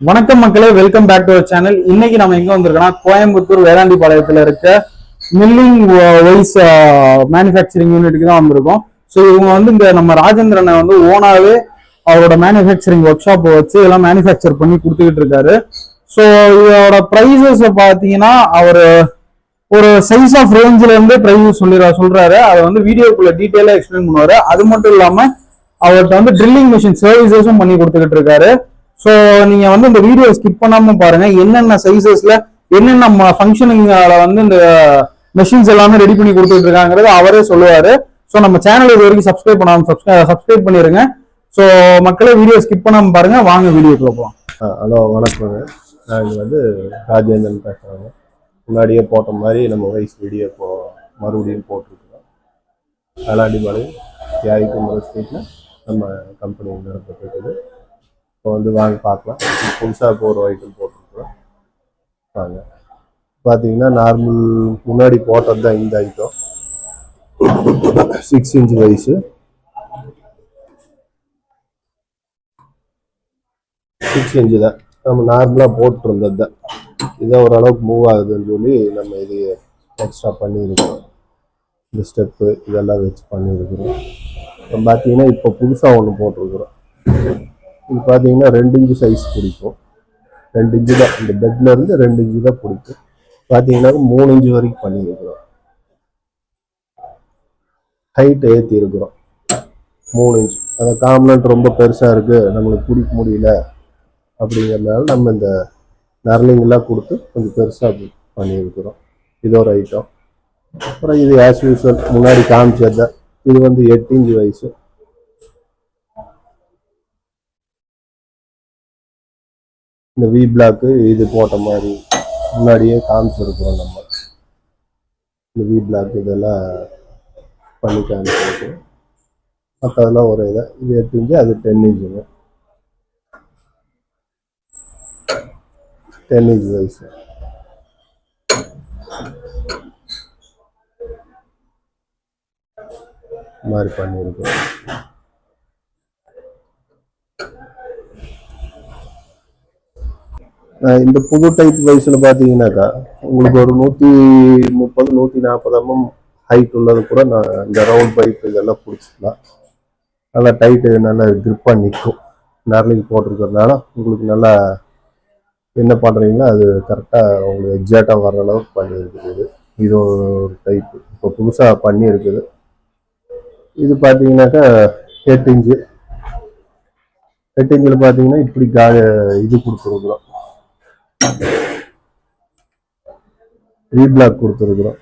வணக்கம் மக்களே, welcome back to our channel. இன்னைக்கு நம்ம எங்க வந்திருக்கோம்னா கோயம்புத்தூர் வேளாண்டிபாளையத்துல இருக்க மில்லிங் வைஸ் மேனுஃபேக்சரிங் யூனிட்டுக்கு தான் வந்திருக்கோம். ஸோ இவங்க வந்து இங்க நம்ம ராஜேந்திரனை வந்து ஓனாவே அவரோட மேனுஃபேக்சரிங் ஒர்க் ஷாப் வச்சு எல்லாம் மேனுஃபேக்சர் பண்ணி கொடுத்துக்கிட்டு இருக்காரு. ஸோ இதோட ப்ரைஸஸ் பார்த்தீங்கன்னா அவர் ஒரு சைஸ் ஆஃப் ரேஞ்சில இருந்து ப்ரைஸ் சொல்றாரு. அதை வந்து வீடியோக்குள்ள டீட்டெயிலா எக்ஸ்பிளைன் பண்ணுவாரு. அது மட்டும் இல்லாம அவர்கிட்ட வந்து ட்ரில்லிங் மிஷின் சர்வீசஸும் பண்ணி கொடுத்துக்கிட்டு இருக்காரு. ஸோ நீங்க வந்து இந்த வீடியோ ஸ்கிப் பண்ணாம பாருங்க. என்னென்ன சைசஸ்ல என்னென்ன ஃபங்க்ஷனிங்ல வந்து இந்த மெஷின்ஸ் எல்லாமே ரெடி பண்ணி கொடுத்துட்டு இருக்காங்கிறது அவரே சொல்லுவாரு. ஸோ நம்ம சேனல் இது வரைக்கும் சப்ஸ்கிரைப் பண்ணாம சப்ஸ்கிரைப் பண்ணிருங்க. ஸோ மக்களே வீடியோ ஸ்கிப் பண்ணாம பாருங்க. வாங்க வீடியோக்குள்ள போகலாம். ஹலோ, வணக்கங்க. நான் இங்கே வந்து ராஜேந்திரன் பேசுகிறேங்க. முன்னாடியே போட்ட மாதிரி நம்ம வயசு வீடியோ இப்போ மறுபடியும் போட்டிருக்கோம். வேளாண்டிபாளையம் தியாகிக்குமர ஸ்ட்ரீட்டில் நம்ம கம்பெனி நடந்துட்டு இருக்குது. இப்போ வந்து வாங்க பார்க்கலாம். புதுசாக இப்போ ஒரு ஐட்டம் போட்டிருக்கிறோம். வாங்க பார்த்தீங்கன்னா நார்மல் முன்னாடி போட்டது தான் இந்த ஐட்டம். 6 இன்ச் வயசு 6 இன்ச்சு தான் நம்ம நார்மலாக போட்டுருந்தது தான். இதை ஓரளவுக்கு மூவ் ஆகுதுன்னு சொல்லி நம்ம இது எக்ஸ்ட்ரா பண்ணியிருக்கிறோம். இந்த ஸ்டெப்பு இதெல்லாம் வச்சு பண்ணியிருக்கிறோம். இப்போ பார்த்தீங்கன்னா இப்போ புதுசாக ஒன்று போட்டிருக்கிறோம். இது பார்த்தீங்கன்னா 2 இன்ச்சு சைஸ் பிடிக்கும். 2 இன்ச்சு தான் இந்த பெட்ல இருந்து 2 இன்ச்சு தான் பிடிக்கும். பார்த்தீங்கன்னா 3 இன்ச்சு வரைக்கும் பண்ணியிருக்கிறோம். ஹைட் ஏற்றி இருக்கிறோம் 3 இன்ச். அந்த காம்பனண்ட் ரொம்ப பெருசாக இருக்குது, நம்மளுக்கு பிடிக்க முடியல அப்படிங்கிறதுனால நம்ம இந்த நர்லிங்கெல்லாம் கொடுத்து கொஞ்சம் பெருசாக பண்ணியிருக்கிறோம். இது ஒரு ஐட்டம். அப்புறம் இது ஆஸ் யூஸ்வல் முன்னாடி காமிச்சது தான். இது வந்து 8 இன்ச்சு வயசு. இந்த வி பிளாக்கு இது போட்ட மாதிரி முன்னாடியே காமிச்சிருக்கிறோம். நம்ம இந்த வி பிளாக் இதெல்லாம் பண்ணி காமிச்சிருக்கோம். மற்றதெல்லாம் ஒரு இதை இது 8 இன்ச்சு, அது 10 இன்ச்சுங்க. 10 இன்ச் வயசு. மாதிரி பண்ணியிருக்கோம். இந்த புது டைப் வயசுல பார்த்தீங்கன்னாக்கா உங்களுக்கு ஒரு 130 140 mm ஹைட் உள்ளது கூட நான் இந்த ரவுண்ட் பைப் இதெல்லாம் பிடிச்சிக்கலாம். நல்லா டைட்டு நல்லா கிரிப்பாக நிற்கும். நர்லிங் போட்டிருக்கிறதுனால உங்களுக்கு நல்லா என்ன பண்ணுறீங்களோ அது கரெக்டாக உங்களுக்கு எக்ஸாக்டாக வர்ற அளவுக்கு பண்ணியிருக்குது. இது ஒரு டைப்பு இப்போ புதுசாக பண்ணியிருக்குது. இது பார்த்தீங்கன்னாக்கா 8 இன்ச்சு. 8 இன்ச்சில் பார்த்தீங்கன்னா இப்படி இது கொடுத்துருக்குறோம், வி பிளாக் கொடுத்துருக்குறோம்.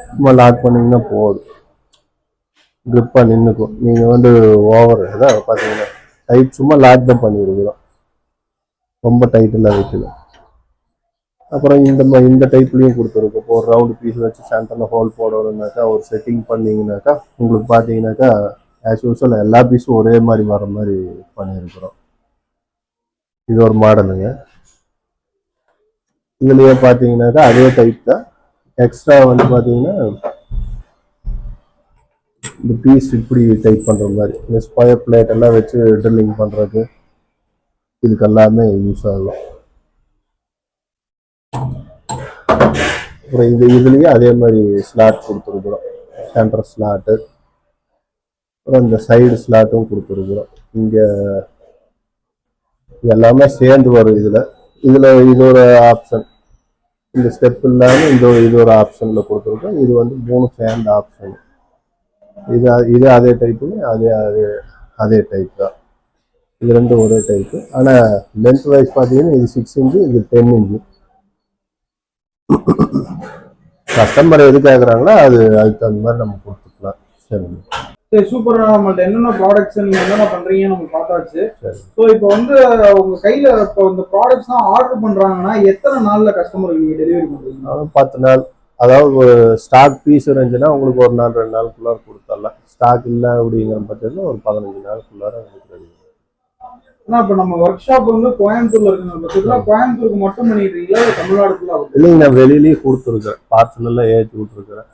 சும்மா லாக் பண்ணிங்கன்னா போதும், கிரிப்பாக நின்றுக்கும். நீங்கள் வந்து ஓவர் இதாக பார்த்தீங்கன்னா டைட் சும்மா லாக் தான் பண்ணியிருக்கிறோம், ரொம்ப டைட்டெல்லாம் வைக்கல. அப்புறம் இந்த டைப்லேயும் கொடுத்துருக்கோம். இப்போ ஒரு ரவுண்டு பீஸ் வச்சு சென்டரில் ஹோல் போடணுன்னாக்கா ஒரு செட்டிங் பண்ணிங்கனாக்கா உங்களுக்கு பார்த்தீங்கன்னாக்கா ஆஸ் யூஸ்வல் எல்லா பீஸும் ஒரே மாதிரி வர மாதிரி பண்ணியிருக்கிறோம். இது ஒரு மாடலுங்க. இதுலேயே பார்த்தீங்கன்னாக்கா அதே டைப் தான். எக்ஸ்ட்ரா வந்து பார்த்தீங்கன்னா இந்த பீஸ் இப்படி டைப் பண்ணுற மாதிரி இந்த ஸ்கொயர் பிளேட் எல்லாம் வச்சு ட்ரில்லிங் பண்ணுறது இதுக்கு எல்லாமே யூஸ் ஆகும். அப்புறம் இதுலேயே அதே மாதிரி ஸ்லாட் கொடுத்துருக்குறோம், சென்டர் ஸ்லாட்டு. அப்புறம் இந்த சைடு ஸ்லாட்டும் கொடுத்துருக்குறோம். இங்கே எல்லாமே சேர்ந்து வரும். இதில் இது ஒரு ஆப்ஷன், இந்த ஸ்டெப் இல்லாமல் இது ஒரு ஆப்ஷனில் கொடுத்துருக்கோம். இது வந்து 3 சேர்ந்த ஆப்ஷன். இது அதே டைப்புங்க, அதே டைப் தான். இது ரெண்டும் ஒரே டைப்பு. ஆனால் லென்த் வைஸ் பார்த்தீங்கன்னா இது 6 இன்ச்சு, இது 10 இன்ச்சு. கஸ்டமர் எது கேட்குறாங்களோ அதுக்கு தகுந்த மாதிரி நம்ம கொடுத்துக்கலாம். சரிங்க, சரி, சூப்பரா. நம்மள்ட்ட என்னென்ன ப்ராடக்ட்ஸ் நீங்க என்னென்ன பண்றீங்கன்னு நம்ம பார்த்தாச்சு. ஸோ இப்போ வந்து உங்க கையில இப்போ இந்த ப்ராடக்ட்ஸ் தான் ஆர்டர் பண்றாங்கன்னா எத்தனை நாள்ல கஸ்டமருக்கு நீங்க டெலிவரி பண்றீங்க? 10 நாள். அதாவது ஒரு ஸ்டாக் பீஸ் இருந்துச்சுன்னா உங்களுக்கு 1 நாள் 2 நாளுக்குள்ளார கொடுத்துடலாம். ஸ்டாக் இல்லை அப்படிங்கிற பட்சத்தில் ஒரு 15 நாளுக்குள்ளார உங்களுக்கு ரெடி. இப்போ நம்ம ஒர்க் ஷாப் வந்து கோயம்புத்தூர்ல இருக்குங்க. கோயம்புத்தூருக்கு மட்டும் பண்ணிடுறீங்களா, தமிழ்நாடு ஃபுல்லா? இல்லைங்க, நான் வெளியிலேயே கொடுத்துருக்குறேன். பார்சல் எல்லாம் ஏற்றி விட்டுருக்குறேன்.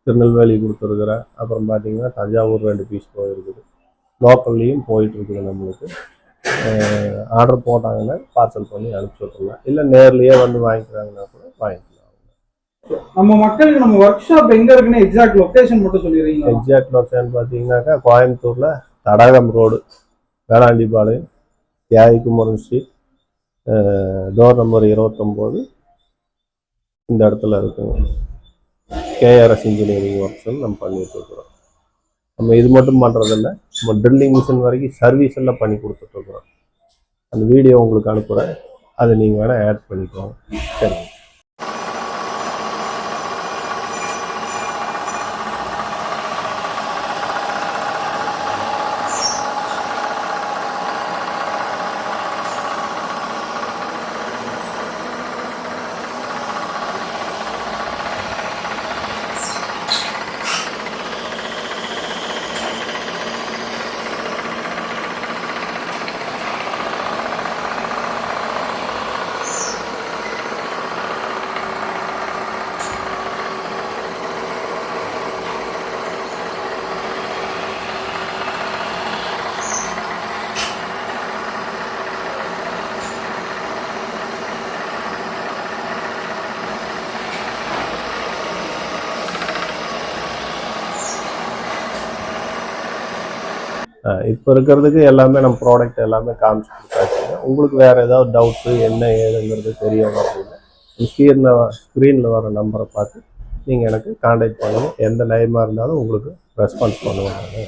திருநெல்வேலி கொடுத்துருக்குறேன். அப்புறம் பார்த்தீங்கன்னா தஞ்சாவூர் 2 பீஸ் போயிருக்குது. லோக்கல்லையும் போயிட்டு இருக்குது நம்மளுக்கு. ஆர்டர் போட்டாங்கன்னா பார்சல் பண்ணி அனுப்பிச்சி விட்டுருலாம். இல்லை நேர்லேயே வந்து வாங்கிக்கிறாங்கன்னா கூட வாங்கிக்கலாம். நம்ம மக்களுக்கு நம்ம ஒர்க் ஷாப் எங்க இருக்குன்னு எக்ஸாக்ட் லொகேஷன் மட்டும் சொல்லிடுறீங்களா? எக்ஸாக்ட் லொகேஷன் பார்த்தீங்கன்னாக்கா கோயம்புத்தூர்ல Thadagam road, Velandipalayam, Thiyagi Kumaran street, door number 29 இந்த இடத்துல இருக்குங்க. கேஆர்எஸ் இன்ஜினியரிங் ஒர்க்ஸ் நம்ம பண்ணிட்டு இருக்கிறோம். நம்ம இது மட்டும் பண்ணுறதில்ல, நம்ம ட்ரில்லிங் மிஷின் வரைக்கும் சர்வீஸ் எல்லாம் பண்ணி கொடுத்துட்ருக்குறோம். அந்த வீடியோ உங்களுக்கு அனுப்புகிறேன், அதை நீங்கள் வேணால் ஆட் பண்ணிக்கோங்க. சரி. இப்போ இருக்கிறதுக்கு எல்லாமே நம்ம ப்ராடக்ட் எல்லாமே காமிச்சு கொடுத்தாச்சுங்க. உங்களுக்கு வேறு ஏதாவது டவுட்ஸு என்ன ஏதுங்கிறது தெரியணும் அப்படின்னா ஸ்க்ரீனில் வர நம்பரை பார்த்து நீங்கள் எனக்கு கான்டாக்ட் பண்ணுங்கள். எந்த டைமாக இருந்தாலும் உங்களுக்கு ரெஸ்பான்ஸ் பண்ணுவாங்க.